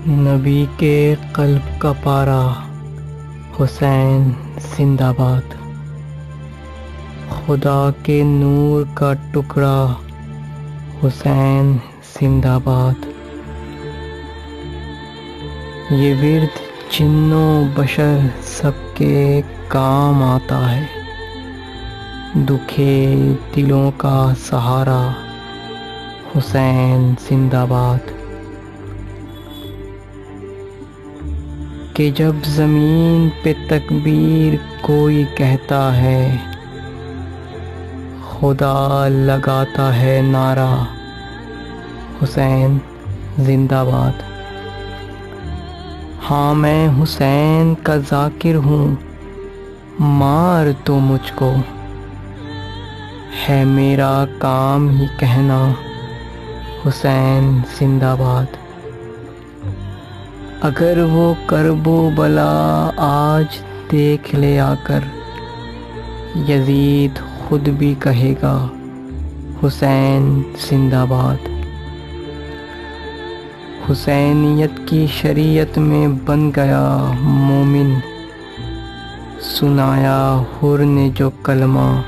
نبی کے قلب کا پارا حسین زندہ باد، خدا کے نور کا ٹکڑا حسین زندہ باد۔ یہ ورد جنوں بشر سب کے کام آتا ہے، دکھے دلوں کا سہارا حسین زندہ باد۔ کہ جب زمین پہ تکبیر کوئی کہتا ہے، خدا لگاتا ہے نعرہ حسین زندہ باد۔ ہاں میں حسین کا ذاکر ہوں، مار تو مجھ کو، ہے میرا کام ہی کہنا حسین زندہ باد۔ اگر وہ کرب و بلا آج دیکھ لے آ کر، یزید خود بھی کہے گا حسین زندہ باد۔ حسینیت کی شریعت میں بن گیا مومن، سنایا حر نے جو کلمہ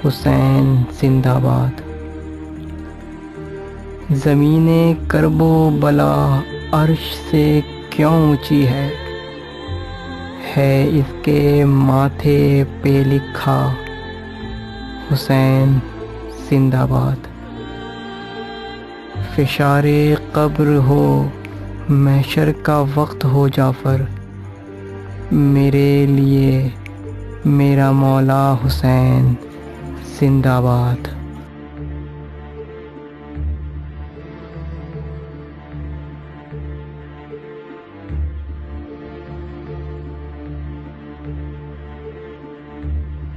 حسین زندہ باد۔ زمین کرب و بلا عرش سے کیوں اونچی ہے اس کے ماتھے پہ لکھا حسین زندہ باد۔ فشار قبر ہو محشر کا وقت ہو جعفر، میرے لیے میرا مولا حسین زندہ باد۔